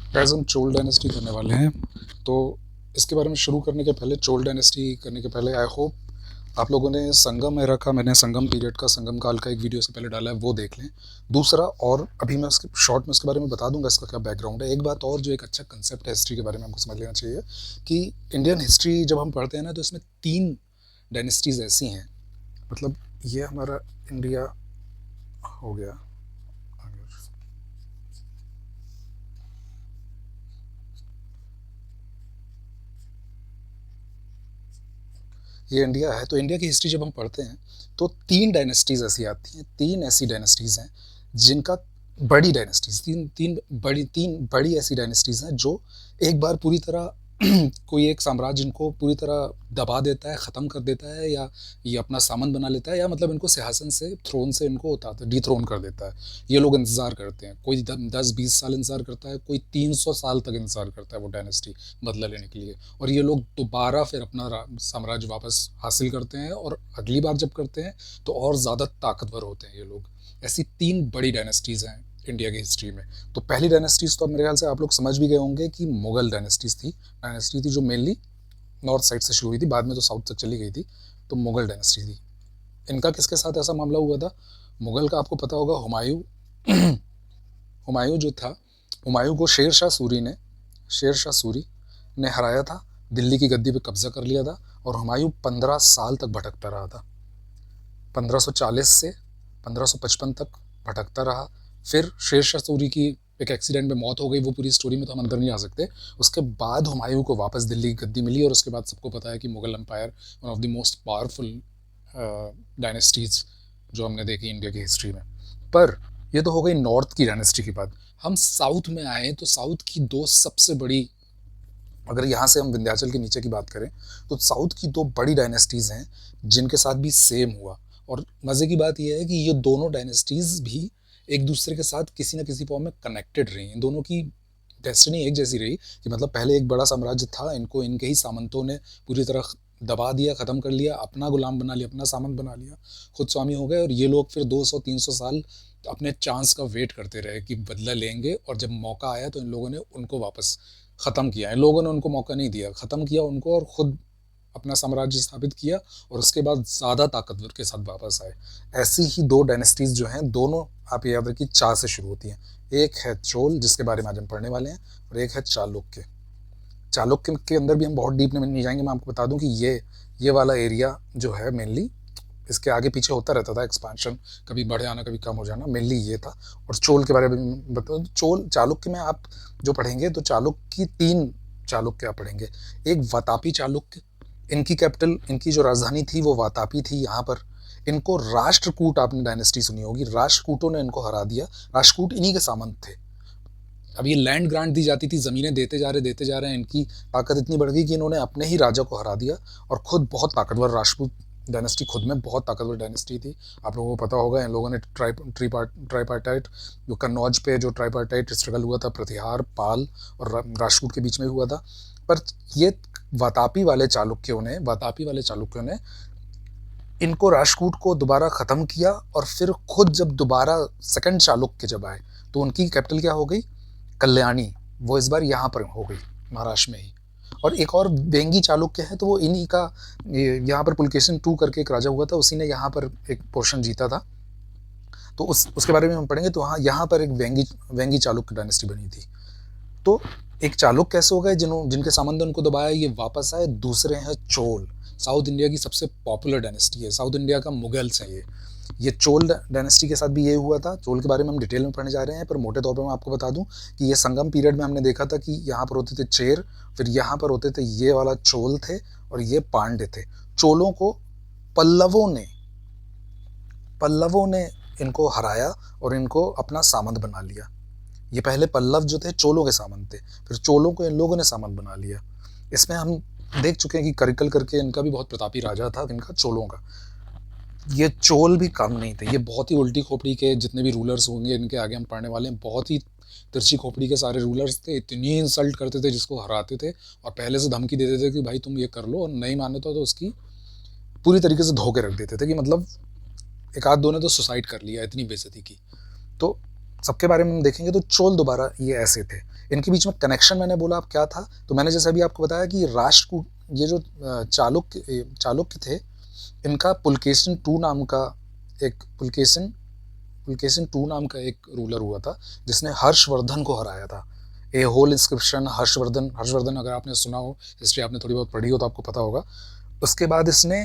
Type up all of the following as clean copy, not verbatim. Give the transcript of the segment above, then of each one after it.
Guys हम Chola dynasty करने वाले हैं। तो इसके बारे में शुरू करने के पहले, चोल डायनेस्टी करने के पहले, आई होप आप लोगों ने संगम एरा का, मैंने संगम पीरियड का, संगम काल का एक वीडियो से पहले डाला है, वो देख लें। दूसरा, और अभी मैं उसके शॉर्ट में उसके बारे में बता दूंगा इसका क्या बैकग्राउंड है। एक बात और जो एक अच्छा कंसेप्ट है हिस्ट्री के बारे में हमको समझ लेना चाहिए कि इंडियन हिस्ट्री जब हम पढ़ते हैं ना, तो इसमें 3 डायनेस्टीज़ ऐसी हैं। मतलब ये हमारा इंडिया हो गया, ये इंडिया है। तो इंडिया की हिस्ट्री जब हम पढ़ते हैं तो 3 डायनेस्टीज़ ऐसी आती हैं, 3 ऐसी डायनेस्टीज़ हैं जिनका, बड़ी डायनेस्टीज़, 3 बड़ी ऐसी डायनेस्टीज़ हैं जो एक बार पूरी तरह कोई एक साम्राज्य इनको पूरी तरह दबा देता है, ख़त्म कर देता है, या ये अपना सामंत बना लेता है, या मतलब इनको सिंहासन से, थ्रोन से इनको उतारता, डिथ्रोन कर देता है। ये लोग इंतज़ार करते हैं, कोई 10-20 साल इंतज़ार करता है, कोई 300 साल तक इंतज़ार करता है वो डायनेस्टी बदला लेने के लिए। और ये लोग दोबारा फिर अपना साम्राज्य वापस हासिल करते हैं, और अगली बार जब करते हैं तो और ज़्यादा ताकतवर होते हैं ये लोग। ऐसी 3 बड़ी डायनेस्टीज़ हैं इंडिया की हिस्ट्री में। तो पहली डायनेस्टीज़ तो मेरे ख्याल से आप लोग समझ भी गए होंगे कि मुगल डायनेस्टी थी जो मेनली नॉर्थ साइड से शुरू हुई थी, बाद में तो साउथ तक चली गई थी। तो मुगल डायनेस्टी थी। इनका किसके साथ ऐसा मामला हुआ था? मुगल का आपको पता होगा, हुमायूं हुमायूं जो था, हुमायूं को शेर शाह सूरी ने हराया था, दिल्ली की गद्दी पे कब्जा कर लिया था, और हुमायूं 15 साल तक भटकता रहा था। 1540 से 1555 तक भटकता रहा। फिर शेर शाह सूरी की एक एक्सीडेंट में मौत हो गई, वो पूरी स्टोरी में तो हम अंदर नहीं आ सकते। उसके बाद हुमायूं को वापस दिल्ली की गद्दी मिली, और उसके बाद सबको पता है कि Mughal empire one of the most powerful dynasties जो हमने देखी इंडिया की हिस्ट्री में। पर ये तो हो गई नॉर्थ की डायनेस्टी की बात। हम साउथ में आए तो साउथ की 2 सबसे बड़ी, अगर यहाँ से हम विंध्याचल के नीचे की बात करें, तो साउथ की 2 बड़ी डायनेस्टीज़ हैं जिनके साथ भी सेम हुआ। और मज़े की बात यह है कि ये दोनों डायनेस्टीज़ भी एक दूसरे के साथ किसी न किसी फॉर्म में कनेक्टेड रही। इन दोनों की डेस्टिनी एक जैसी रही कि मतलब पहले एक बड़ा साम्राज्य था, इनको इनके ही सामंतों ने पूरी तरह दबा दिया, ख़त्म कर लिया, अपना गुलाम बना लिया, अपना सामंत बना लिया, खुद स्वामी हो गए। और ये लोग फिर 200-300 साल अपने चांस का वेट करते रहे कि बदला लेंगे, और जब मौका आया तो इन लोगों ने उनको वापस ख़त्म किया। इन लोगों ने उनको मौका नहीं दिया, ख़त्म किया उनको, और ख़ुद अपना साम्राज्य स्थापित किया, और उसके बाद ज़्यादा ताकतवर के साथ वापस आए। ऐसी ही 2 डायनेस्टीज़ जो हैं, दोनों आप याद रखिए चा से शुरू होती हैं। एक है चोल, जिसके बारे में आज हम पढ़ने वाले हैं, और एक है चालुक्य। चालुक्य के अंदर भी हम बहुत डीप में नहीं जाएंगे। मैं आपको बता दूं कि ये वाला एरिया जो है मेनली, इसके आगे पीछे होता रहता था एक्सपांशन, कभी बढ़ जाना कभी कम हो जाना, मेनली ये था। और चोल के बारे में बताऊँ, चोल चालुक्य में आप जो पढ़ेंगे तो चालुक्य की 3 चालुक्य आप पढ़ेंगे। एक वातापी चालुक्य, इनकी कैपिटल, इनकी जो राजधानी थी वो वातापी थी। यहाँ पर इनको राष्ट्रकूट, आपने डायनेस्टी सुनी होगी, राष्ट्रकूटों ने इनको हरा दिया। राष्ट्रकूट इन्हीं के सामंत थे। अब ये लैंड ग्रांट दी जाती थी, ज़मीनें देते जा रहे हैं, इनकी ताकत इतनी बढ़ गई कि इन्होंने अपने ही राजा को हरा दिया, और खुद बहुत ताकतवर, राजपूत डायनेस्टी खुद में बहुत ताकतवर डायनेस्टी थी। आप लोगों को पता होगा, इन लोगों ने ट्राईपार्टाइट, जो कन्नौज पे जो ट्राईपार्टाइट स्ट्रगल हुआ था, प्रतिहार, पाल और राजपूत के बीच में हुआ था। पर ये वातापी वाले चालुक्यों ने इनको, राष्ट्रकूट को दोबारा ख़त्म किया, और फिर खुद जब दोबारा सेकंड चालुक्य जब आए तो उनकी कैपिटल क्या हो गई? कल्याणी। वो इस बार यहाँ पर हो गई, महाराष्ट्र में ही। और एक और वेंगी चालुक्य है, तो वो इन्हीं का, यहाँ पर पुलकेशिन II करके एक राजा हुआ था, उसी ने यहाँ पर एक पोर्शन जीता था। तो उसके बारे में हम पढ़ेंगे। तो हाँ, यहाँ पर एक वेंगी चालुक्य डायनेस्टी बनी थी। तो एक चालुक्य कैसे हो गए जिनके सामंत उनको दबाया, ये वापस आए। दूसरे हैं चोल, साउथ इंडिया की सबसे पॉपुलर डायनेस्टी है, साउथ इंडिया का मुगल्स है ये चोल डायनेस्टी के साथ भी ये हुआ था। चोल के बारे में हम डिटेल में पढ़ने जा रहे हैं, पर मोटे तौर पर मैं आपको बता दूं कि ये संगम पीरियड में हमने देखा था कि यहाँ पर होते थे चेर, फिर यहाँ पर होते थे ये वाला चोल थे, और ये पांड्य थे। चोलों को पल्लवों ने इनको हराया और इनको अपना सामंत बना लिया। ये पहले पल्लव जो थे चोलों के सामंत थे, फिर चोलों को इन लोगों ने सामंत बना लिया। इसमें हम देख चुके हैं कि करिकल करके इनका भी बहुत प्रतापी राजा था, इनका चोलों का। ये चोल भी कम नहीं थे, ये बहुत ही उल्टी खोपड़ी के जितने भी रूलर्स होंगे इनके आगे हम पढ़ने वाले हैं, बहुत ही तिरछी खोपड़ी के सारे रूलर्स थे। इतनी इंसल्ट करते थे जिसको हराते थे, और पहले से धमकी देते थे कि भाई तुम ये कर लो, और नहीं माने तो उसकी पूरी तरीके से धो के रख देते थे, कि मतलब एक आध दो ने तो सुसाइड कर लिया, इतनी बेइज्जती की। तो सबके बारे में हम देखेंगे तो चोल दोबारा ये ऐसे थे। इनके बीच में कनेक्शन मैंने बोला अब क्या था, तो मैंने जैसे अभी आपको बताया कि राष्ट्रकूट, ये जो चालुक्य थे, इनका पुलकेशिन टू नाम का एक पुलकेशिन टू नाम का एक रूलर हुआ था जिसने हर्षवर्धन को हराया था। ए होल इंस्क्रिप्शन हर्षवर्धन अगर आपने सुना हो, हिस्ट्री आपने थोड़ी बहुत पढ़ी हो तो आपको पता होगा। उसके बाद इसने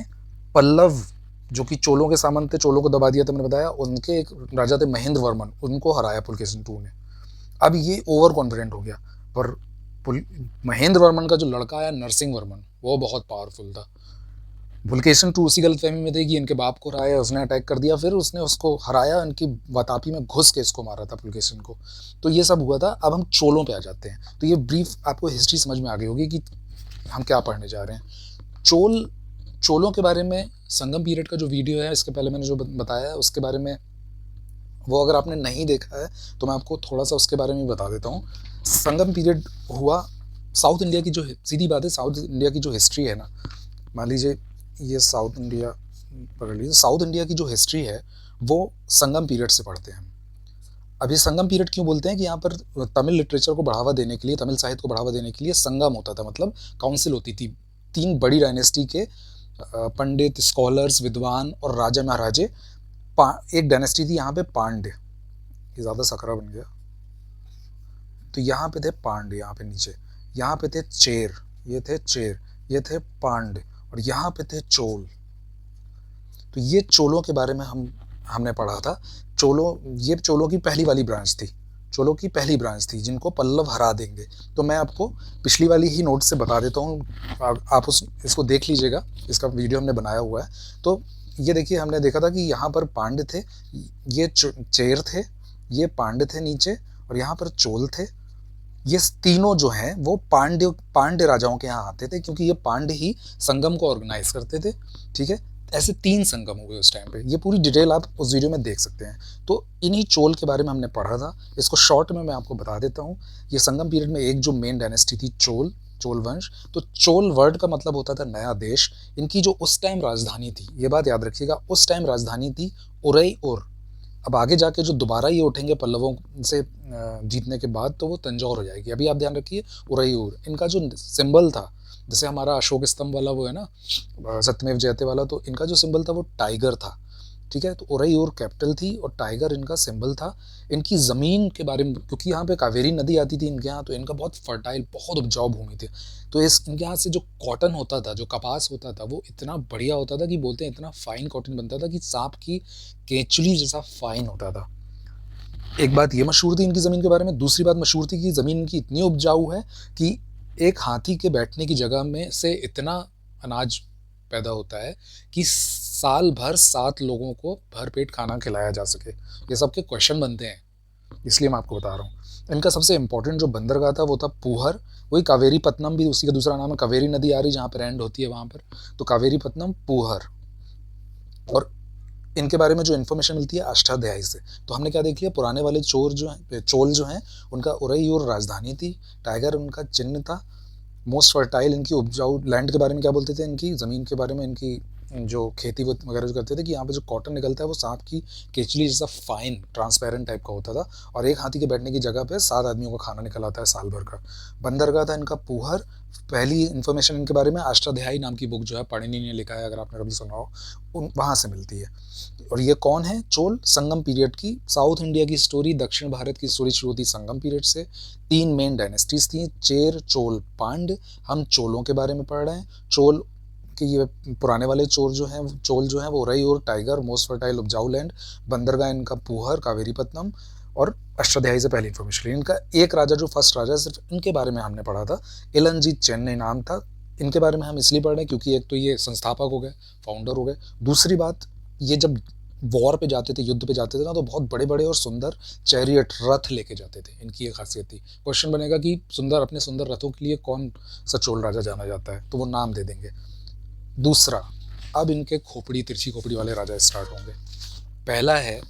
पल्लव जो कि चोलों के सामंत थे, चोलों को दबा दिया था मैंने बताया, उनके एक राजा थे महेंद्र वर्मन, उनको हराया पुलकेशिन टू ने। अब ये ओवर कॉन्फिडेंट हो गया, पर महेंद्र वर्मन का जो लड़का आया नरसिंह वर्मन, वो बहुत पावरफुल था। पुलकेशिन टू उसी गलतफहमी में थे कि इनके बाप को हराया, उसने अटैक कर दिया, फिर उसने उसको हराया, इनकी वातापी में घुस के इसको मारा था पुलकेशिन को। तो ये सब हुआ था। अब हम चोलों पे आ जाते हैं। तो ये ब्रीफ आपको हिस्ट्री समझ में आ गई होगी कि हम क्या पढ़ने जा रहे हैं। चोलों के बारे में संगम पीरियड का जो वीडियो है, इसके पहले मैंने जो बताया है उसके बारे में, वो अगर आपने नहीं देखा है तो मैं आपको थोड़ा सा उसके बारे में बता देता हूँ। संगम पीरियड हुआ साउथ इंडिया की, जो सीधी बात है, साउथ इंडिया की जो हिस्ट्री है ना, मान लीजिए ये साउथ इंडिया पकड़ लीजिए, साउथ इंडिया की जो हिस्ट्री है वो संगम पीरियड से पढ़ते हैं हम। अब ये संगम पीरियड क्यों बोलते हैं कि यहाँ पर तमिल लिटरेचर को बढ़ावा देने के लिए, तमिल साहित्य को बढ़ावा देने के लिए संगम होता था, मतलब काउंसिल होती थी। तीन बड़ी डायनेस्टी के पंडित, स्कॉलर्स, विद्वान और राजा महाराजे, एक डायनेस्टी थी यहाँ पे पांड्य, ये ज़्यादा सकरा बन गया, तो यहाँ पे थे पांड्य, यहाँ पे नीचे, यहाँ पे थे चेर, ये थे चेर, ये थे पांड्य, और यहाँ पे थे चोल। तो ये चोलों के बारे में हमने पढ़ा था। ये चोलों की पहली वाली ब्रांच थी, चोलों की पहली ब्रांच थी जिनको पल्लव हरा देंगे। तो मैं आपको पिछली वाली ही नोट से बता देता हूँ, आप इसको देख लीजिएगा, इसका वीडियो हमने बनाया हुआ है। तो ये देखिए, हमने देखा था कि यहाँ पर पांड्य थे, ये चेर थे, ये पांड्य थे नीचे, और यहाँ पर चोल थे। ये तीनों जो हैं वो पांड्य राजाओं के यहाँ आते थे, क्योंकि ये पांड्य ही संगम को ऑर्गेनाइज करते थे। ठीक है, ऐसे 3 संगम हुए उस टाइम पे। ये पूरी डिटेल आप उस वीडियो में देख सकते हैं। तो इन्हीं चोल के बारे में हमने पढ़ा था, इसको शॉर्ट में मैं आपको बता देता हूँ। ये संगम पीरियड में एक जो मेन डायनेस्टी थी चोल वंश। तो चोल वर्ड का मतलब होता था नया देश। इनकी जो उस टाइम राजधानी थी, ये बात याद रखिएगा, उस टाइम राजधानी थी उरईउर। अब आगे जाके जो दोबारा ये उठेंगे पल्लवों से जीतने के बाद, तो वो तंजौर हो जाएगी। अभी आप ध्यान रखिए उरईउर। इनका जो सिंबल था, जैसे हमारा अशोक स्तंभ वाला वो है ना, सत्यमेव जयते वाला, तो इनका जो सिंबल था वो टाइगर था। ठीक है, तो उरईउर कैपिटल थी और टाइगर इनका सिंबल था। इनकी ज़मीन के बारे में, क्योंकि यहाँ पे कावेरी नदी आती थी इनके यहाँ, तो इनका बहुत फर्टाइल, बहुत उपजाऊ भूमि थी। तो इनके यहाँ से जो कॉटन होता था, जो कपास होता था, वो इतना बढ़िया होता था कि बोलते हैं इतना फाइन कॉटन बनता था कि सांप की केचुली जैसा फाइन होता था। एक बात ये मशहूर थी इनकी ज़मीन के बारे में। दूसरी बात मशहूर थी कि ज़मीन इनकी इतनी उपजाऊ है कि एक हाथी के बैठने की जगह में से इतना अनाज पैदा होता है कि साल भर 7 लोगों को भरपेट खाना खिलाया जा सके। ये सब के क्वेश्चन बनते हैं, इसलिए मैं आपको बता रहा हूँ। इनका सबसे इंपॉर्टेंट जो बंदरगाह था वो था पूहर, वही कावेरी पत्तनम भी उसी का दूसरा नाम है। कावेरी नदी आ रही जहाँ पर एंड होती है वहाँ पर, तो कावेरी पत्तनम, पूहर। और इनके बारे में जो इन्फॉर्मेशन मिलती है अष्टाध्यायी से। तो हमने क्या देख लिया, पुराने वाले चोल जो हैं उनका उरईउर राजधानी थी, टाइगर उनका चिन्ह था, मोस्ट फर्टाइल इनकी उपजाऊ लैंड के बारे में क्या बोलते थे, इनकी ज़मीन के बारे में, इनकी जो खेती वगैरह जो करते थे कि यहाँ पे जो कॉटन निकलता है वो सांप की केचली जैसा फाइन ट्रांसपेरेंट टाइप का होता था, और एक हाथी के बैठने की जगह पे 7 आदमियों का खाना निकल आता है साल भर का। बंदरगाह था इनका पूहर। पहली इन्फॉर्मेशन इनके बारे में अष्टाध्यायी नाम की बुक जो है पाणिनि ने लिखा है, अगर आपने कभी सुना हो, वहाँ से मिलती है। और ये कौन है, चोल, संगम पीरियड की साउथ इंडिया की स्टोरी, दक्षिण भारत की स्टोरी शुरू होती संगम पीरियड से। 3 मेन डायनेस्टीज थी, चेर, चोल, पांड्य। हम चोलों के बारे में पढ़ रहे हैं। चोल कि ये पुराने वाले चोल जो हैं वो उरईउर, टाइगर, मोस्ट फर्टाइल उपजाऊ लैंड, बंदरगाह इनका पूहर, कावेरीपत्तनम, और अष्टाध्यायी से पहली इन्फॉर्मेशन। इनका एक राजा जो फर्स्ट राजा, सिर्फ इनके बारे में हमने पढ़ा था, इलनजीत चेन्नई नाम था। इनके बारे में हम इसलिए पढ़ रहे हैं क्योंकि एक तो ये संस्थापक हो गए, फाउंडर हो गए। दूसरी बात, ये जब वॉर पे जाते थे, युद्ध पे जाते थे ना, तो बहुत बड़े बड़े और सुंदर चैरियट, रथ लेके जाते थे। इनकी एक खासियत थी। क्वेश्चन बनेगा कि अपने सुंदर रथों के लिए कौन सा चोल राजा जाना जाता है, तो वो नाम दे देंगे। दूसरा, अब इनके तिरछी खोपड़ी वाले राजा स्टार्ट होंगे। पहला है,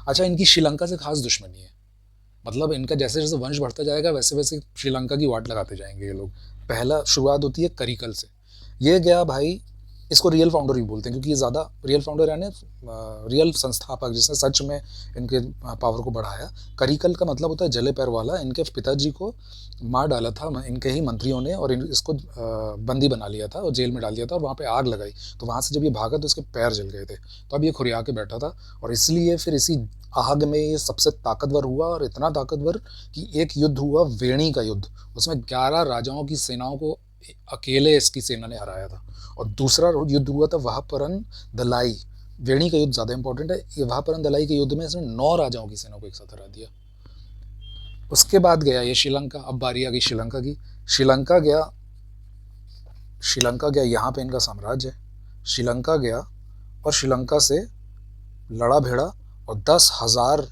अच्छा, इनकी श्रीलंका से खास दुश्मनी है, मतलब इनका जैसे जैसे वंश बढ़ता जाएगा वैसे वैसे श्रीलंका की वाट लगाते जाएंगे ये लोग। पहला शुरुआत होती है करिकल से। ये गया भाई इसको रियल फाउंडर ही बोलते हैं, क्योंकि ये ज़्यादा रियल फाउंडर यानी रियल संस्थापक जिसने सच में इनके पावर को बढ़ाया। करिकल का मतलब होता है जले पैर वाला। इनके पिताजी को मार डाला था इनके ही मंत्रियों ने, और इसको बंदी बना लिया था और जेल में डाल दिया था, और वहाँ पे आग लगाई। तो वहाँ से जब ये भागा तो इसके पैर जल गए थे, तो अब ये खुरिया के बैठा था, और इसलिए फिर इसी आग में ये सबसे ताकतवर हुआ, और इतना ताकतवर कि एक युद्ध हुआ वेणी का युद्ध, उसमें 11 राजाओं की सेनाओं को अकेले इसकी सेना ने हराया था। और दूसरा युद्ध हुआ था वहापरन दलाई। वेणी का युद्ध ज़्यादा इंपॉर्टेंट है। ये वहापरन दलाई के युद्ध में इसने 9 राजाओं की सेना को एक साथ हरा दिया। उसके बाद गया ये श्रीलंका। अब बारी आ गई श्रीलंका की। श्रीलंका गया यहाँ पे इनका साम्राज्य है। श्रीलंका गया और श्रीलंका से लड़ा भिड़ा और 10,000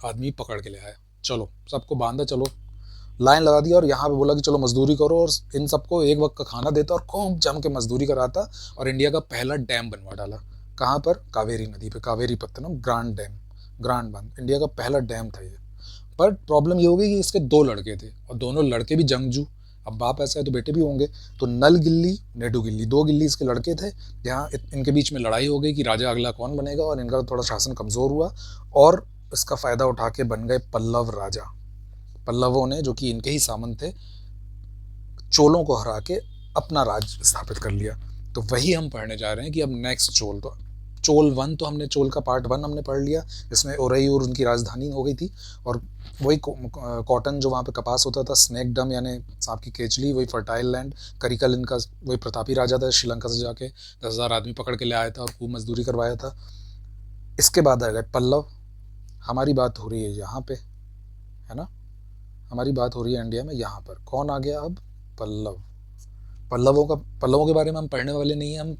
आदमी पकड़ के ले आया। चलो सबको बांधा, चलो लाइन लगा दी, और यहाँ पे बोला कि चलो मजदूरी करो, और इन सबको एक वक्त का खाना देता और खूब जम के मजदूरी कराता, और इंडिया का पहला डैम बनवा डाला। कहाँ पर? कावेरी नदी पे, कावेरी पत्तनम ग्रांड डैम, ग्रांड बांध, इंडिया का पहला डैम था ये। पर प्रॉब्लम ये हो गई कि इसके 2 लड़के थे, और दोनों लड़के भी जंगजू। अब बाप ऐसा है तो बेटे भी होंगे। तो नल गिल्ली, नेडू गिल्ली, 2 गिल्ली इसके लड़के थे। जहाँ इनके बीच में लड़ाई हो गई कि राजा अगला कौन बनेगा, और इनका थोड़ा शासन कमज़ोर हुआ, और इसका फ़ायदा उठा के बन गए पल्लव राजा। पल्लवों ने, जो कि इनके ही सामंत थे, चोलों को हरा के अपना राज स्थापित कर लिया। तो वही हम पढ़ने जा रहे हैं कि अब नेक्स्ट चोल। तो चोल 1 तो हमने, चोल का पार्ट 1 हमने पढ़ लिया, जिसमें ओरैयूर उनकी राजधानी हो गई थी, और वही कॉटन जो वहाँ पे कपास होता था, स्नेकडम यानी सांप की केचली, वही फर्टाइल लैंड। करिकल इनका वही प्रतापी राजा था, श्रीलंका से जाके 10,000 आदमी पकड़ के ले आया था और खूब मजदूरी करवाया था। इसके बाद आ गए पल्लव। हमारी बात हो रही है यहाँ पे, है ना, हमारी बात हो रही है इंडिया में यहाँ पर। कौन आ गया अब? पल्लव। पल्लवों के बारे में हम पढ़ने वाले नहीं हैं, हम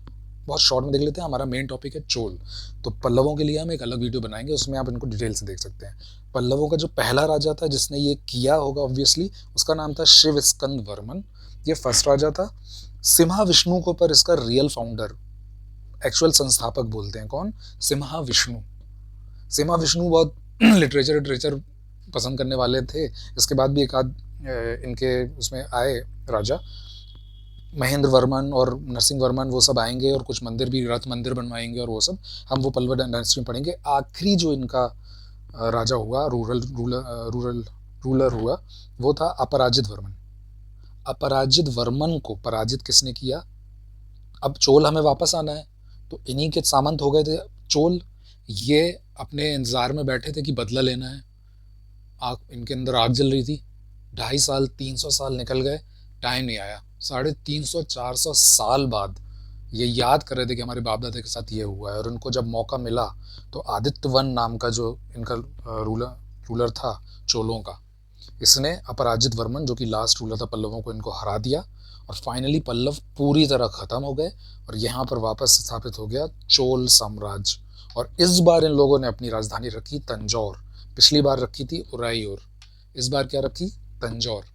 बहुत शॉर्ट में देख लेते हैं। हमारा मेन टॉपिक है चोल। तो पल्लवों के लिए हम एक अलग वीडियो बनाएंगे, उसमें आप इनको डिटेल से देख सकते हैं। पल्लवों का जो पहला राजा था जिसने ये किया होगा ऑब्वियसली, उसका नाम था शिव स्कंद वर्मन। ये फर्स्ट राजा था। सिम्हा विष्णु को पर इसका रियल फाउंडर, एक्चुअल संस्थापक बोलते हैं। कौन? सिम्हा विष्णु। सिम्हा विष्णु बहुत लिटरेचर पसंद करने वाले थे। इसके बाद भी एक आध इनके उसमें आए राजा, महेंद्र वर्मन और नरसिंह वर्मन, वो सब आएंगे, और कुछ मंदिर भी, रथ मंदिर बनवाएंगे, और वो सब हम वो पल्लव डायनेस्टी में पढ़ेंगे। आखिरी जो इनका राजा हुआ, रूलर हुआ, वो था अपराजित वर्मन। अपराजित वर्मन को पराजित किसने किया? अब चोल हमें वापस आना है, तो इन्हीं के सामंत हो गए थे चोल। ये अपने इंतजार में बैठे थे कि बदला लेना है। आग, इनके अंदर आग जल रही थी। 250 साल, 300 साल निकल गए, टाइम नहीं आया। 350-400 साल बाद ये याद कर रहे थे कि हमारे बाप दादा के साथ ये हुआ है, और उनको जब मौका मिला तो आदित्य वन नाम का जो इनका रूलर था चोलों का, इसने, अपराजित वर्मन जो कि लास्ट रूलर था पल्लवों को, इनको हरा दिया, और फाइनली पल्लव पूरी तरह ख़त्म हो गए, और यहाँ पर वापस स्थापित हो गया चोल साम्राज्य। और इस बार इन लोगों ने अपनी राजधानी रखी तंजौर। पिछली बार रखी थी उरायूर, इस बार क्या रखी? तंजौर।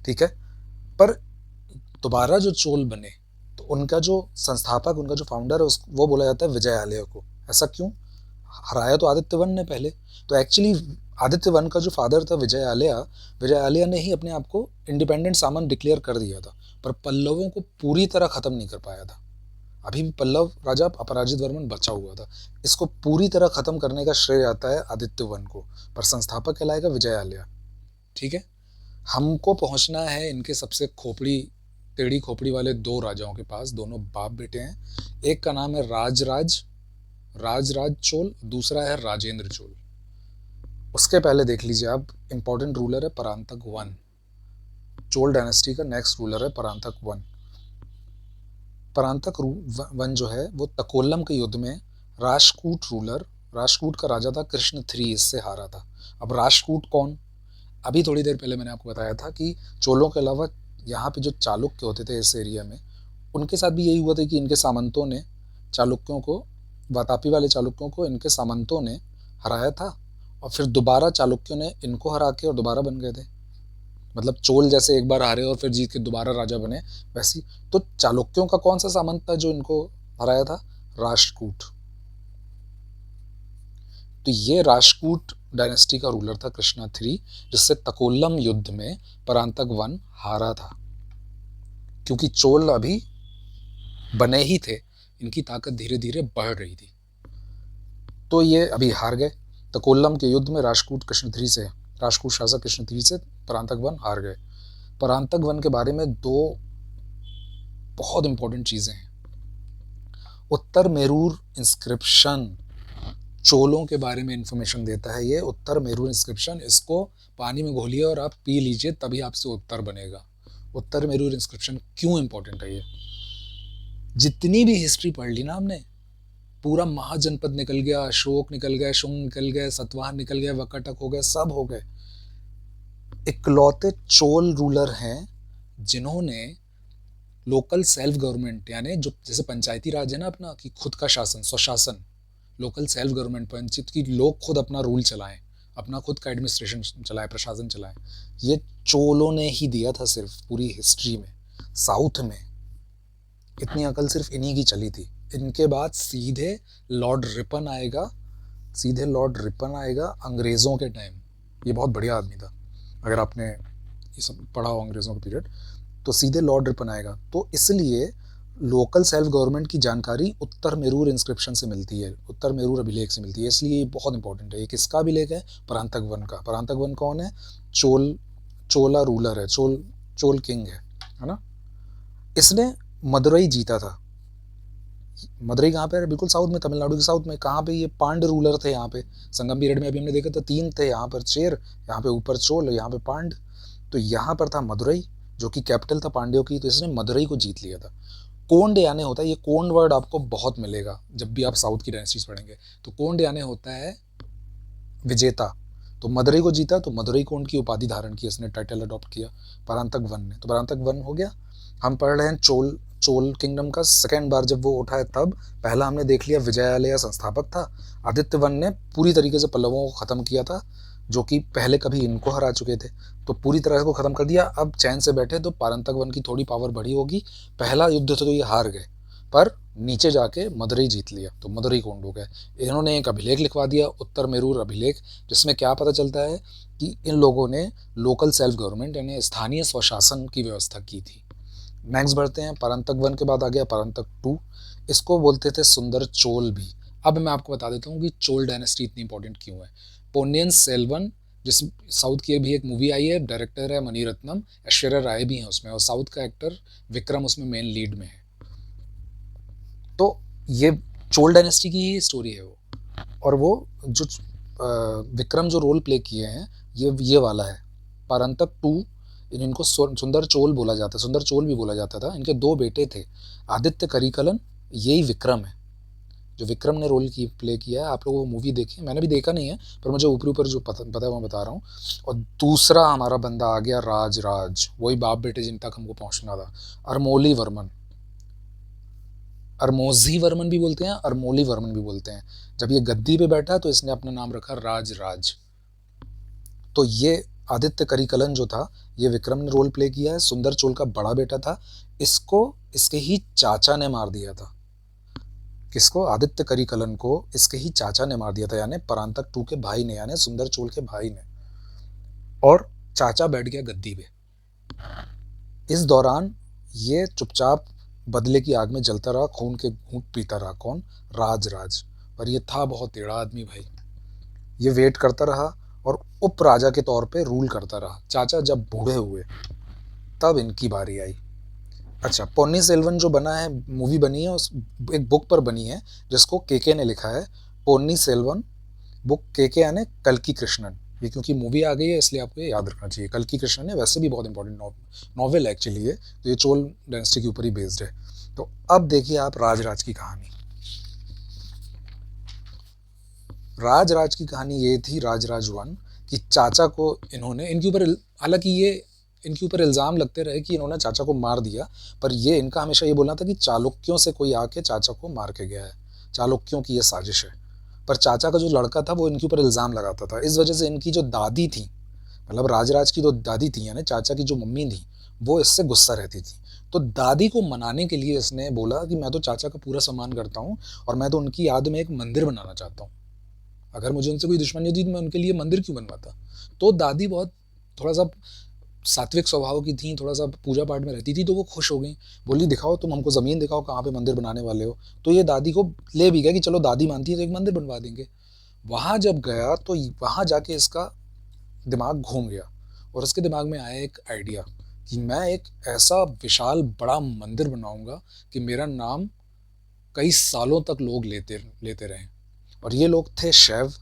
ठीक है। पर दोबारा जो चोल बने, तो उनका जो संस्थापक, उनका जो फाउंडर है, वो बोला जाता है विजयालय को। ऐसा क्यों? हराया तो आदित्य वन ने पहले। तो एक्चुअली आदित्य वन का जो फादर था विजयालय ने ही अपने आप को इंडिपेंडेंट सामंत डिक्लेयर कर दिया था, पर पल्लवों को पूरी तरह ख़त्म नहीं कर पाया था। अभी भी पल्लव राजा अपराजित वर्मन बचा हुआ था। इसको पूरी तरह ख़त्म करने का श्रेय आता है आदित्य वन को, पर संस्थापक कहलाएगा विजयालय। ठीक है। हमको पहुंचना है इनके सबसे टेढ़ी खोपड़ी वाले 2 राजाओं के पास। दोनों बाप बेटे हैं। एक का नाम है राजराज चोल, दूसरा है राजेंद्र चोल। उसके पहले देख लीजिए आप, इंपॉर्टेंट रूलर है परांतक वन। चोल डायनेस्टी का नेक्स्ट रूलर है परांतक वन। परांतक वन जो है वो तकोलम के युद्ध में राष्ट्रकूट का राजा था कृष्ण 3, इससे हारा था। अब राष्ट्रकूट कौन? अभी थोड़ी देर पहले मैंने आपको बताया था कि चोलों के अलावा यहाँ पे जो चालुक्य होते थे इस एरिया में, उनके साथ भी यही हुआ था कि इनके सामंतों ने चालुक्यों को, वातापी वाले चालुक्यों को इनके सामंतों ने हराया था, और फिर दोबारा चालुक्यों ने इनको हरा के और दोबारा बन गए थे। मतलब चोल जैसे एक बार हारे और फिर जीत के दोबारा राजा बने, वैसी। तो चालुक्यों का कौन सा सामंत था जो इनको हराया था? राष्ट्रकूट। तो ये राष्ट्रकूट डायनेस्टी का रूलर था कृष्णा 3, जिससे तकोलम युद्ध में परांतक वन हारा था, क्योंकि चोल अभी बने ही थे, इनकी ताकत धीरे धीरे बढ़ रही थी। तो ये अभी हार गए। तो कोल्लम के युद्ध में राजपूत शासक कृष्ण से परांतक वन हार गए। परांतक वन के बारे में दो बहुत इंपॉर्टेंट चीजें हैं। उत्तर मेरूर इंस्क्रिप्शन चोलों के बारे में इंफॉर्मेशन देता है। ये उत्तर मेरूर इंस्क्रिप्शन, इसको पानी में घोलिए और आप पी लीजिए, तभी आपसे उत्तर बनेगा। उत्तर मेरूर इंस्क्रिप्शन क्यों इंपॉर्टेंट है? ये जितनी भी हिस्ट्री पढ़ ली ना हमने, पूरा महाजनपद निकल गया, अशोक निकल गए, शुंग निकल गए, सातवाहन निकल गए, वकाटक हो गए, सब हो गए। इकलौते चोल रूलर हैं जिन्होंने लोकल सेल्फ गवर्नमेंट, यानी जो जैसे पंचायती राज है ना अपना, कि खुद का शासन, स्वशासन, लोकल सेल्फ गवर्नमेंट, पंचायत की लोग खुद अपना रूल चलाएं, अपना खुद का एडमिनिस्ट्रेशन चलाएं, प्रशासन चलाएं, ये चोलों ने ही दिया था। सिर्फ पूरी हिस्ट्री में साउथ में इतनी अकल सिर्फ इन्हीं की चली थी। इनके बाद सीधे लॉर्ड रिपन आएगा अंग्रेज़ों के टाइम। ये बहुत बढ़िया आदमी था, अगर आपने ये सब पढ़ा हो अंग्रेज़ों का पीरियड, तो सीधे लॉर्ड रिपन आएगा। तो इसलिए लोकल सेल्फ गवर्नमेंट की जानकारी उत्तर मेरूर इंस्क्रिप्शन से मिलती है, उत्तर मेरूर अभिलेख से मिलती है, इसलिए ये बहुत इंपॉर्टेंट है। ये किसका अभिलेख है? परांतक वन का। परांतक वन कौन है? चोला रूलर है, चोल किंग है ना। इसने मदुरई जीता था। मदुरई कहाँ पे है? बिल्कुल साउथ में, तमिलनाडु के साउथ में। कहाँ पे? ये पांड रूलर थे यहाँ पे। संगम पीरियड में अभी हमने देखा था 3 थे, यहाँ पर चेर, यहाँ पे ऊपर चोल, यहाँ पे पांड। तो यहाँ पर था मदुरई, जो कि कैपिटल था पांड्यों की, तो इसने मदुरई को जीत लिया था। कोंड याने होता है, ये कोंड वर्ड आपको बहुत मिलेगा जब भी आप साउथ की डायनेस्टीज पढ़ेंगे। तो कोंड याने होता है विजेता। तो मदुरई को जीता, तो मदुरई कोंड की उपाधि धारण की, इसने टाइटल अडॉप्ट किया परांतक वन ने। तो परांतक वन हो गया। हम पढ़ रहे हैं चोल किंगडम का सेकेंड बार जब वो उठा है तब। पहला हमने देख लिया विजयालय संस्थापक था। आदित्य वन ने पूरी तरीके से पल्लवों को ख़त्म किया था, जो कि पहले कभी इनको हरा चुके थे, तो पूरी तरह से को ख़त्म कर दिया। अब चैन से बैठे, तो परांतक वन की थोड़ी पावर बढ़ी होगी। पहला युद्ध तो ये हार गए, पर नीचे जाके मदुरई जीत लिया, तो मदुरई कोंड हो गए। इन्होंने एक अभिलेख लिखवा दिया, उत्तर मेरूर अभिलेख, जिसमें क्या पता चलता है कि इन लोगों ने लोकल सेल्फ गवर्नमेंट यानी स्थानीय स्वशासन की व्यवस्था की थी। नेक्स्ट बढ़ते हैं। परांतक वन के बाद आ गया परांतक 2। इसको बोलते थे सुंदर चोल भी। अब मैं आपको बता देता हूँ कि चोल डायनेस्टी इतनी इंपॉर्टेंट क्यों है। पोन्नियन सेल्वन, जिस साउथ की भी एक मूवी आई है, डायरेक्टर है मणिरत्नम, ऐश्वर्या राय भी है उसमें, और साउथ का एक्टर विक्रम उसमें मेन लीड में है। तो ये चोल डायनेस्टी की ही स्टोरी है वो। और वो जो विक्रम जो रोल प्ले किए हैं, ये वाला है परांतक 2। इनको सुंदर चोल बोला जाता है, सुंदर चोल भी बोला जाता था। इनके 2 बेटे थे, आदित्य करिकलन, यही विक्रम है जो विक्रम ने रोल की प्ले किया है। आप लोग वो मूवी देखिए, मैंने भी देखा नहीं है, पर मुझे ऊपर ऊपर जो पता है मैं बता रहा हूँ। और दूसरा हमारा बंदा आ गया राज, वही बाप बेटे जिन तक हमको पहुँचना था, अरमोली वर्मन। अरमोजी वर्मन भी बोलते हैं, अरमोली वर्मन भी बोलते हैं। जब ये गद्दी पे बैठा तो इसने अपना नाम रखा राज। तो ये आदित्य करिकलन जो था, ये विक्रम ने रोल प्ले किया है, सुंदर चोल का बड़ा बेटा था। इसको इसके ही चाचा ने मार दिया था। किसको? आदित्य करिकलन को इसके ही चाचा ने मार दिया था, यानी परांतक 2 के भाई ने, यानी सुंदर चोल के भाई ने। और चाचा बैठ गया गद्दी पे। इस दौरान ये चुपचाप बदले की आग में जलता रहा, खून के घूंट पीता रहा। कौन? राज। पर ये था बहुत टेढ़ा आदमी भाई। ये वेट करता रहा और उप राजा के तौर पे रूल करता रहा। चाचा जब बूढ़े हुए तब इनकी बारी आई। अच्छा, पोन्नियन सेल्वन जो बना है, मूवी बनी है, उस एक बुक पर बनी है जिसको केके ने लिखा है। पोन्नियन सेल्वन बुक, केके यानी कल्कि कृष्णन। ये क्योंकि मूवी आ गई है इसलिए आपको ये याद रखना चाहिए। कल्कि कृष्णन है, वैसे भी बहुत इंपॉर्टेंट नॉवेल है एक्चुअली ये, तो ये चोल डायनेस्टी के ऊपर ही बेस्ड है। तो अब देखिए आप राज की कहानी। राज की कहानी ये थी, राज 1, कि चाचा को इन्होंने, इनके ऊपर, हालांकि ये इनके ऊपर इल्ज़ाम लगते रहे कि इन्होंने चाचा को मार दिया, पर ये इनका हमेशा ये बोलना था कि चालुक्यों से कोई आके चाचा को मार के गया है, चालुक्यों की ये साजिश है। पर चाचा का जो लड़का था वो इनके ऊपर इल्ज़ाम लगाता था। इस वजह से इनकी जो दादी थी, मतलब राज की जो दादी थी, यानी चाचा की जो मम्मी थी, वो इससे गुस्सा रहती थी। तो दादी को मनाने के लिए इसने बोला कि मैं तो चाचा का पूरा सम्मान करता हूँ और मैं तो उनकी याद में एक मंदिर बनाना चाहता हूँ। अगर मुझे उनसे कोई दुश्मनी होती तो मैं उनके लिए मंदिर क्यों बनवाता। तो दादी बहुत थोड़ा सा सात्विक स्वभाव की थी, थोड़ा सा पूजा पाठ में रहती थी, तो वो खुश हो गई, बोली दिखाओ तुम हमको ज़मीन दिखाओ कहाँ पे मंदिर बनाने वाले हो। तो ये दादी को ले भी गया कि चलो दादी मानती है तो एक मंदिर बनवा देंगे। वहाँ जब गया तो वहाँ जाके इसका दिमाग घूम गया और उसके दिमाग में आया एक आइडिया कि मैं एक ऐसा विशाल बड़ा मंदिर बनाऊंगा कि मेरा नाम कई सालों तक लोग लेते लेते रहें। और ये लोग थे शैव,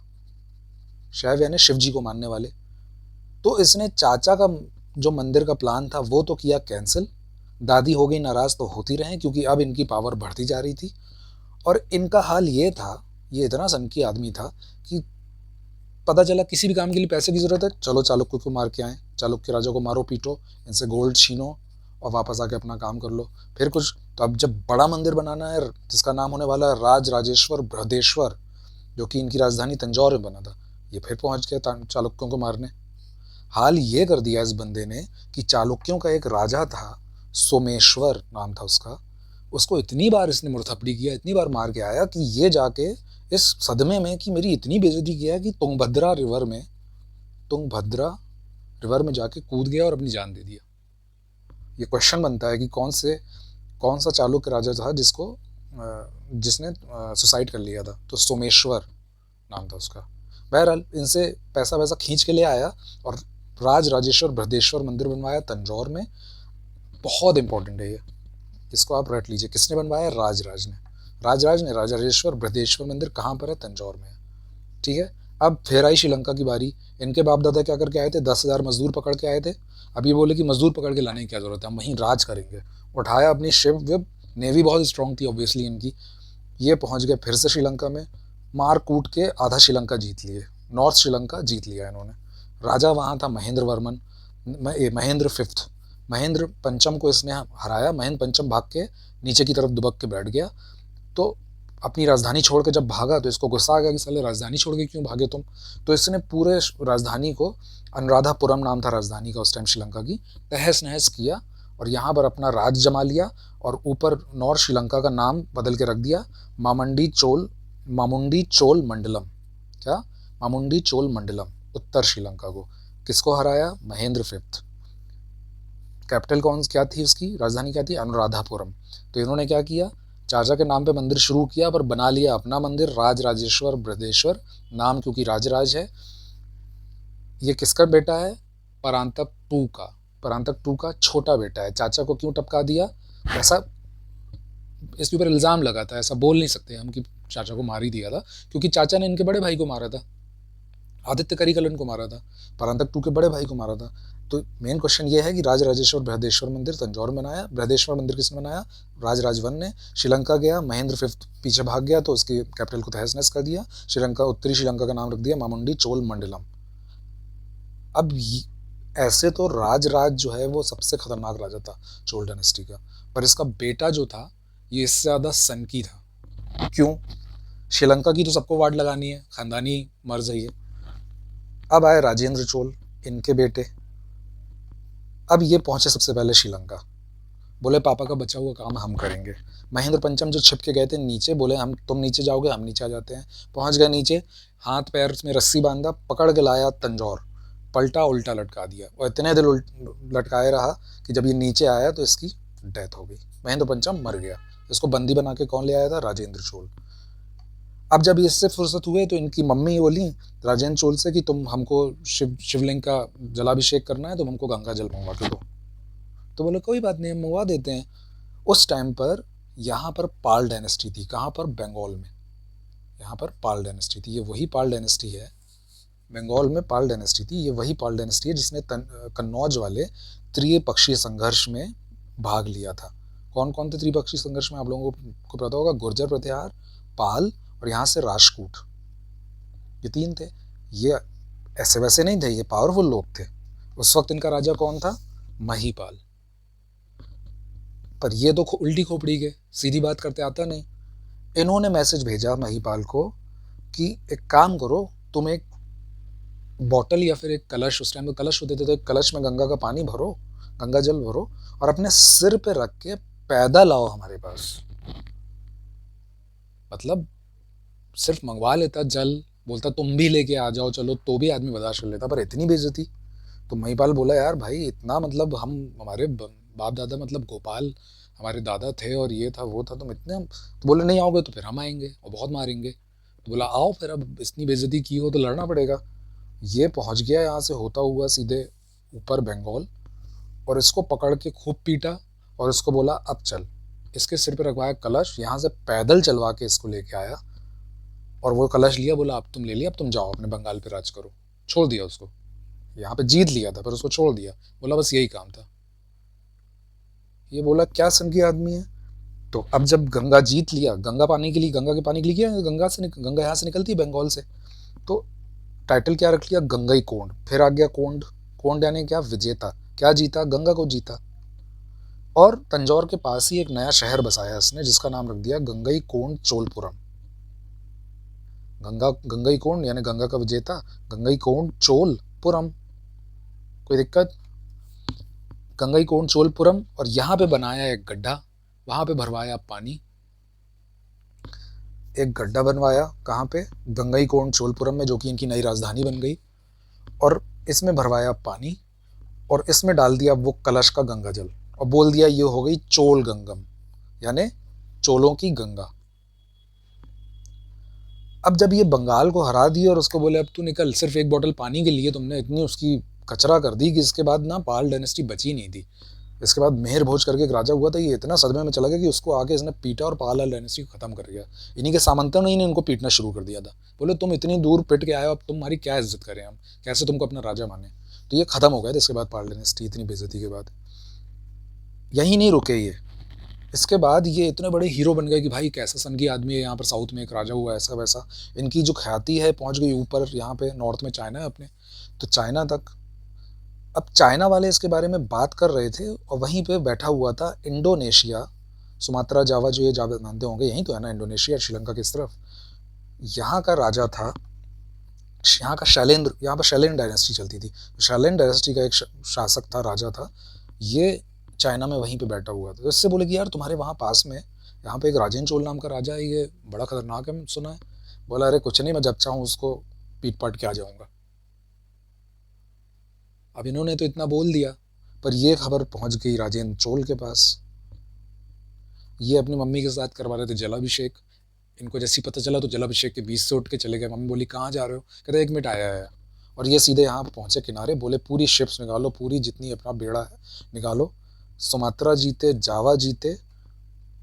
शैव यानी शिव जी को मानने वाले। तो इसने चाचा का जो मंदिर का प्लान था वो तो किया कैंसिल, दादी हो गई नाराज़ तो होती रहे क्योंकि अब इनकी पावर बढ़ती जा रही थी। और इनका हाल ये था, ये इतना सनकी आदमी था कि पता चला किसी भी काम के लिए पैसे की ज़रूरत है, चलो चालुक्य को मार के आए, चालुक्य राजा को मारो पीटो, इनसे गोल्ड छीनो और वापस आके अपना काम कर लो। फिर कुछ तो अब जब बड़ा मंदिर बनाना है जिसका नाम होने वाला है राज राजेश्वर बृहदेश्वर, जो कि इनकी राजधानी तंजौर में बना था, ये फिर पहुंच गए चालुक्यों को मारने। हाल ये कर दिया इस बंदे ने कि चालुक्यों का एक राजा था, सोमेश्वर नाम था उसका, उसको इतनी बार इसने मुड़थपड़ी किया, इतनी बार मार के आया कि ये जाके इस सदमे में कि मेरी इतनी बेइज्जती किया कि तुंगभद्रा रिवर में जाके कूद गया और अपनी जान दे दिया। ये क्वेश्चन बनता है कि कौन सा चालुक्य राजा था जिसने सुसाइड कर लिया था, तो सोमेश्वर नाम था उसका। बहरहाल इनसे पैसा वैसा खींच के ले आया और राज राजेश्वर बृहदेश्वर मंदिर बनवाया तंजौर में। बहुत इंपॉर्टेंट है ये, इसको आप रट लीजिए। किसने बनवाया? राजराज ने। राजराज ने राजराजेश्वर बृहदेश्वर मंदिर कहाँ पर है? तंजौर में है। ठीक है, अब फिर आई श्रीलंका की बारी। इनके बाप दादा क्या करके आए थे? 10,000 मजदूर पकड़ के आए थे। अब ये बोले कि मजदूर पकड़ के लाने की क्या जरूरत है, हम वहीं राज करेंगे। उठाया अपनी शिप विप, नेवी बहुत स्ट्रांग थी ऑब्वियसली इनकी। ये पहुंच गए फिर से श्रीलंका में, मार कूट के आधा श्रीलंका जीत लिए, नॉर्थ श्रीलंका जीत लिया इन्होंने। राजा वहाँ था महेंद्र वर्मन, महेंद्र फिफ्थ। महेंद्र पंचम को इसने हराया। महेंद्र पंचम भाग के नीचे की तरफ दुबक के बैठ गया। तो अपनी राजधानी छोड़ के जब भागा तो इसको गुस्सा आ गया कि साले राजधानी छोड़ के क्यों भागे तुम। तो इसने पूरे राजधानी को, अनुराधापुरम नाम था राजधानी का उस टाइम श्रीलंका की, तहस नहस किया और यहाँ पर अपना राज जमा लिया। और ऊपर नॉर्थ श्रीलंका का नाम बदल के रख दिया मामुंडी चोल मंडलम। क्या? मामुंडी चोल मंडलम, उत्तर श्रीलंका को। किसको हराया? महेंद्र फिफ्थ। कैपिटल क्या थी उसकी, राजधानी क्या थी? अनुराधापुरम। तो इन्होंने क्या किया, चाचा के नाम पे मंदिर शुरू किया पर बना लिया अपना मंदिर राज राजेश्वर बृहदेश्वर, नाम क्योंकि राजराज है। ये किसका बेटा है? परांतक टू का। परांतक टू का छोटा बेटा है। चाचा को क्यों टपका दिया? ऐसा इसके ऊपर इल्ज़ाम लगा था, ऐसा बोल नहीं सकते हम कि चाचा को मार ही दिया था, क्योंकि चाचा ने इनके बड़े भाई को मारा था, आदित्य करिकलन को मारा था, परांतक टू के बड़े भाई को मारा था। तो मेन क्वेश्चन ये है कि राज राजेश्वर बृहदेश्वर मंदिर तंजौर में बनाया। बृहदेश्वर मंदिर किसने बनाया? राजराज वन ने। श्रीलंका गया, महेंद्र फिफ्थ पीछे भाग गया तो उसकी कैपिटल को तहस नहस कर दिया। श्रीलंका, उत्तरी श्रीलंका का नाम रख दिया मामुंडी चोल मंडलम। अब ऐसे तो राजराज जो है वो सबसे खतरनाक राजा था चोल डायनेस्टी का, पर इसका बेटा जो था ये इससे ज़्यादा सनकी था। क्यों? श्रीलंका की तो सबको वाट लगानी है, खानदानी मर्ज है ये। अब आए राजेंद्र चोल, इनके बेटे। अब ये पहुंचे सबसे पहले श्रीलंका, बोले पापा का बचा हुआ काम हम करेंगे। महेंद्र पंचम जो छिप के गए थे नीचे, बोले तुम नीचे जाओगे, हम नीचे आ जाते हैं। पहुंच गए नीचे, हाथ पैर में रस्सी बांधा, पकड़ के लाया तंजौर, पलटा उल्टा लटका दिया और इतने दिल लटकाए रहा कि जब ये नीचे आया तो इसकी डेथ हो गई। महेंद्र पंचम मर गया। इसको बंदी बना के कौन ले आया था? राजेंद्र चोल। अब जब इससे फुर्सत हुए तो इनकी मम्मी बोली राजेंद्र चोल से कि तुम हमको शिवलिंग का जलाभिषेक करना है, तुम हमको गंगा जल मंगवा के दो। तो बोले कोई बात नहीं, हम मंगवा देते हैं। उस टाइम पर यहाँ पर पाल डायनेस्टी थी। कहाँ पर? बंगाल में। यहाँ पर पाल डायनेस्टी थी। ये वही पाल डायनेस्टी है, बंगाल में पाल डायनेस्टी थी। ये वही पाल डायनेस्टी है जिसने कन्नौज वाले त्रिपक्षीय संघर्ष में भाग लिया था। कौन कौन थे त्रिपक्षीय संघर्ष में? आप लोगों को पता होगा, गुर्जर प्रतिहार, पाल और यहाँ से राष्ट्रकूट, ये तीन थे। ये ऐसे वैसे नहीं थे, ये पावरफुल लोग थे। उस वक्त इनका राजा कौन था? महीपाल। पर ये तो उल्टी खोपड़ी के, सीधी बात करते आता नहीं। इन्होंने मैसेज भेजा महीपाल को कि एक काम करो, तुम एक बॉटल या फिर एक कलश, उस टाइम में कलश होते थे, तो एक कलश में गंगा का पानी भरो, गंगा जल भरो और अपने सिर पे रख के पैदल आओ हमारे पास। मतलब सिर्फ मंगवा लेता जल, बोलता तुम भी लेके आ जाओ चलो, तो भी आदमी बर्दाश्त कर लेता, पर इतनी बेइज्जती तो महिपाल बोला यार भाई इतना मतलब हम हमारे बाप दादा मतलब गोपाल हमारे दादा थे और ये था वो था, तुम इतने तो बोले नहीं आओगे तो फिर हम आएंगे और बहुत मारेंगे। तो बोला आओ फिर, अब इतनी बेइज्जती की हो तो लड़ना पड़ेगा। ये पहुंच गया यहाँ से होता हुआ सीधे ऊपर बंगाल, और इसको पकड़ के खूब पीटा और इसको बोला अब चल। इसके सिर पे रखवाया कलश, यहाँ से पैदल चलवा के इसको लेके आया और वो कलश लिया, बोला अब तुम ले लिया, अब तुम जाओ अपने बंगाल पे राज करो। छोड़ दिया उसको, यहाँ पे जीत लिया था पर उसको छोड़ दिया, बोला बस यही काम था। ये बोला क्या सन की आदमी है। तो अब जब गंगा जीत लिया, गंगा पाने के लिए, गंगा के पानी के लिए किया, गंगा यहाँ से निकलती है बंगाल से, तो टाइटल क्या रख लिया, गंगई कोंड। फिर आ गया कोंड, कोंड यानी क्या, विजेता। क्या जीता, गंगा को जीता। और तंजौर के पास ही एक नया शहर बसाया इसने जिसका नाम रख दिया गंगई कोंड चोलपुरम। गंगई कोंड यानी गंगा का विजेता, गंगई कोंड चोलपुरम, कोई दिक्कत। गंगई कोंड चोलपुरम, और यहाँ पे बनाया एक गड्ढा, वहाँ पे भरवाया पानी। एक गड्ढा बनवाया कहाँ पे, गंगई कोंड चोलपुरम में, जो कि इनकी नई राजधानी बन गई। और इसमें भरवाया पानी और इसमें डाल दिया वो कलश का गंगा जल और बोल दिया ये हो गई चोल गंगम, यानी चोलों की गंगा। अब जब ये बंगाल को हरा दिया और उसको बोले अब तू निकल, सिर्फ एक बोतल पानी के लिए तुमने इतनी उसकी कचरा कर दी कि इसके बाद ना पाल डायनेस्टी बची नहीं थी। इसके बाद मेहर भोज करके एक राजा हुआ था, ये इतना सदमे में चला गया कि उसको आके इसने पीटा और पाल डायनेस्टी को खत्म कर दिया। इन्हीं के सामंतों ने इनको पीटना शुरू कर दिया था। बोले तुम इतनी दूर पिट के आए हो, अब तुम्हारी क्या इज्जत करें हम, कैसे तुमको अपना राजा माने। तो ये खत्म हो गया था इसके बाद पाल डायनेस्टी, इतनी बेइज्जती के बाद। यही नहीं रुके ये, इसके बाद ये इतने बड़े हीरो बन गए कि भाई कैसा सन की आदमी है, यहाँ पर साउथ में एक राजा हुआ ऐसा वैसा। इनकी जो ख्याति है पहुँच गई ऊपर, यहाँ पे नॉर्थ में चाइना है अपने, तो चाइना तक। अब चाइना वाले इसके बारे में बात कर रहे थे और वहीं पे बैठा हुआ था इंडोनेशिया, सुमात्रा जावा जो ये जावा मानते होंगे, यहीं तो है ना इंडोनेशिया, श्रीलंका की तरफ। यहाँ का राजा था, यहाँ का शैलेंद्र, यहाँ पर शैलेंद्र डायनेस्टी चलती थी। शैलेंद्र डायनेस्टी का एक शासक था, राजा था, ये चाइना में वहीं पे बैठा हुआ था। तो इससे बोले कि यार तुम्हारे वहाँ पास में यहाँ पे एक राजेंद्र चोल नाम का राजा है, ये बड़ा खतरनाक है सुना है। बोला अरे कुछ नहीं, मैं जब चाहूँ उसको पीट पाट के आ जाऊँगा। अब इन्होंने तो इतना बोल दिया, पर ये खबर पहुँच गई राजेंद्र चोल के पास। ये अपनी मम्मी के साथ करवा रहे थे जलाभिषेक। इनको जैसे ही पता चला तो जलाभिषेक के बीच से उठ के चले गए। मम्मी बोली कहाँ जा रहे हो, कहते 1 मिनट आया है। और ये सीधे यहाँ पहुँचे किनारे, बोले पूरी शिप्स निकालो, पूरी जितनी अपना बेड़ा है निकालो। सुमात्रा जीते, जावा जीते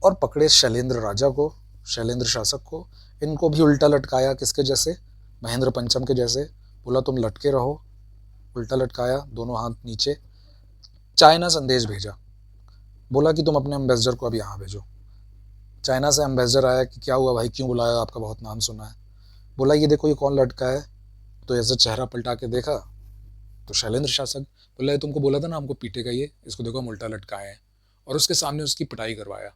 और पकड़े शैलेंद्र राजा को, शैलेंद्र शासक को। इनको भी उल्टा लटकाया, किसके जैसे, महेंद्र पंचम के जैसे। बोला तुम लटके रहो, उल्टा लटकाया, दोनों हाथ नीचे। चाइना संदेश भेजा, बोला कि तुम अपने एम्बेसडर को अब यहाँ भेजो। चाइना से एम्बेसडर आया कि क्या हुआ भाई, क्यों बुलाया, आपका बहुत नाम सुना है। बोला ये देखो ये कौन लटका है। तो ऐसे चेहरा पलटा के देखा तो शैलेंद्र शासक। बोला तुमको बोला था ना हमको पीटेगा ये, इसको देखो हम उल्टा लटकाए हैं। और उसके सामने उसकी पिटाई करवाया।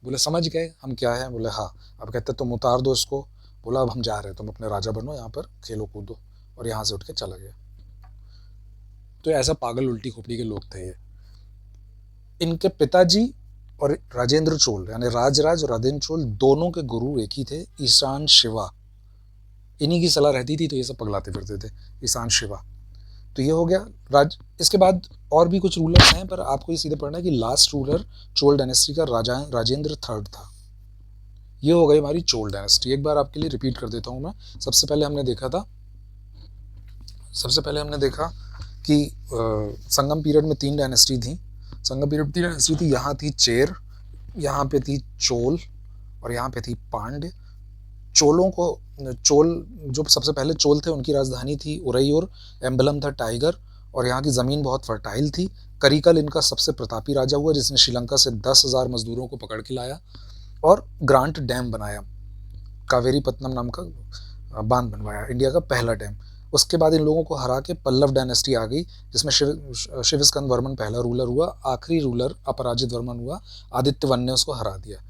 बोले समझ गए हम क्या है। बोले हाँ। अब कहते तुम उतार दो इसको। बोला अब हम जा रहे हैं, तुम अपने राजा बनो, यहाँ पर खेलो कूदो। और यहाँ से उठ के चला गया। तो ऐसा पागल उल्टी खोपड़ी के लोग थे ये। इनके पिताजी और राजेंद्र चोल यानी राजराज और राजेंद्र चोल दोनों के गुरु एक ही थे, ईशान शिवा। इन्हीं की सलाह रहती थी तो ये सब पगलाते फिरते थे, ईशान शिवा। तो ये हो गया इसके बाद और भी कुछ रूलर्स हैं, पर आपको ये सीधे पढ़ना है कि लास्ट रूलर चोल डायनेस्टी का राजेंद्र थर्ड था। ये हो गई हमारी चोल डायनेस्टी। एक बार आपके लिए रिपीट कर देता हूँ मैं। सबसे पहले हमने देखा कि संगम पीरियड में 3 डायनेस्टी थी। संगम पीरियड 3 डायनेस्टी थी। यहाँ थी चेर, यहाँ पे थी चोल और यहाँ पे थी पांड्य। चोल जो सबसे पहले चोल थे उनकी राजधानी थी उरैयूर, एम्बलम था टाइगर, और यहाँ की ज़मीन बहुत फर्टाइल थी। करिकल इनका सबसे प्रतापी राजा हुआ जिसने श्रीलंका से 10,000 मजदूरों को पकड़ के लाया और ग्रांट डैम बनाया, कावेरी पत्तनम नाम का बांध बनवाया, इंडिया का पहला डैम। उसके बाद इन लोगों को हरा के पल्लव डायनेस्टी आ गई जिसमें शिव स्कंद वर्मन पहला रूलर हुआ। आखिरी रूलर अपराजित वर्मन हुआ, आदित्य वन ने उसको हरा दिया।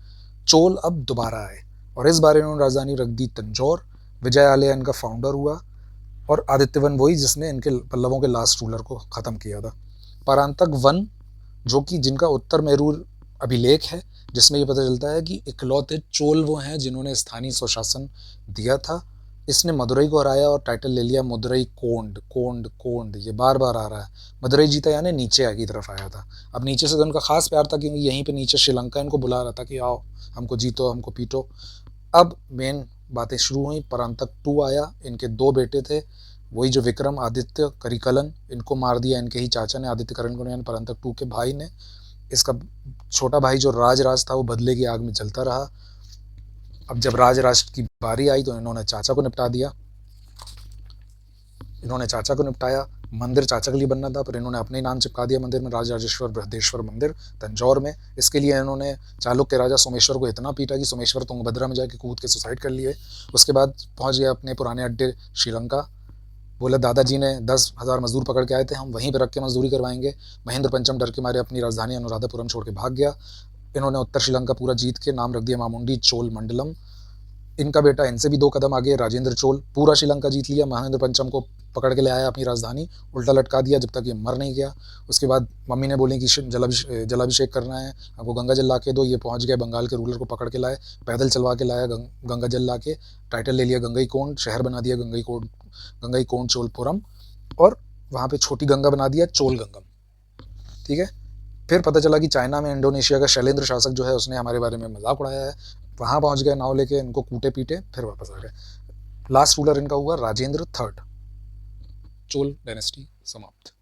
चोल अब दोबारा आए और इस बार इन्होंने राजधानी रख दी तंजौर। विजयालय इनका फाउंडर हुआ और आदित्यवन वही जिसने इनके पल्लवों के लास्ट रूलर को ख़त्म किया था। परांतक वन जो कि जिनका उत्तर मेरू अभिलेख है जिसमें ये पता चलता है कि इकलौते चोल वो हैं जिन्होंने स्थानीय स्वशासन दिया था। इसने मदुरई को हराया और टाइटल ले लिया मदुरई कोंड कोंड कोंड, ये बार बार आ रहा है। मदुरई जीता यानी नीचे की तरफ आया था। अब नीचे से तो उनका खास प्यार था क्योंकि यहीं पे नीचे श्रीलंका इनको बुला रहा था कि आओ हमको जीतो हमको पीटो। अब मेन बातें शुरू हुई, परांतक 2 आया। इनके 2 बेटे थे, वही जो विक्रम आदित्य करिकलन, इनको मार दिया इनके ही चाचा ने, आदित्य करिकलन यानी परांतक 2 के भाई ने। इसका छोटा भाई जो राज था वो बदले की आग में जलता रहा। अब जब राज की बारी आई तो इन्होंने चाचा को निपटा दिया। इन्होंने चाचा को निपटाया। मंदिर चाचा के लिए बनना था पर इन्होंने अपने ही नाम चिपका दिया मंदिर में, राजराजेश्वर बृहदेश्वर मंदिर तंजौर में। इसके लिए इन्होंने चालुक्य राजा सोमेश्वर को इतना पीटा कि सोमेश्वर तुंगभद्रा में जाके कूद के सुसाइड कर लिए। उसके बाद पहुंच गया अपने पुराने अड्डे श्रीलंका। बोले दादाजी ने 10,000 मजदूर पकड़ के आए थे, हम वहीं पर रख के मजदूरी करवाएंगे। महेंद्र पंचम डर के मारे अपनी राजधानी अनुराधापुरम छोड़ के भाग गया। इन्होंने उत्तर श्रीलंका पूरा जीत के नाम रख दिया मामुंडी चोल मंडलम। इनका बेटा इनसे भी 2 कदम आगे राजेंद्र चोल पूरा श्रीलंका जीत लिया। महेंद्र पंचम को पकड़ के ले आया अपनी राजधानी, उल्टा लटका दिया जब तक ये मर नहीं गया। उसके बाद मम्मी ने बोली कि जलाभिषेक करना है, हमको गंगा जल ला के दो। ये पहुंच गए, बंगाल के रूलर को पकड़ के लाए, पैदल चलवा के लाया, गंगा जल ला के टाइटल ले लिया गंगईकोंड, शहर बना दिया गंगईकोंड चोलपुरम, और वहाँ पे छोटी गंगा बना दिया चोलगंगम। ठीक है। फिर पता चला कि चाइना में इंडोनेशिया का शैलेंद्र शासक जो है उसने हमारे बारे में मजाक उड़ाया है। वहाँ पहुँच गए नाव लेके, इनको कूटे पीटे, फिर वापस आ गए। लास्ट रूलर इनका हुआ राजेंद्र 3rd। चोल डायनेस्टी समाप्त।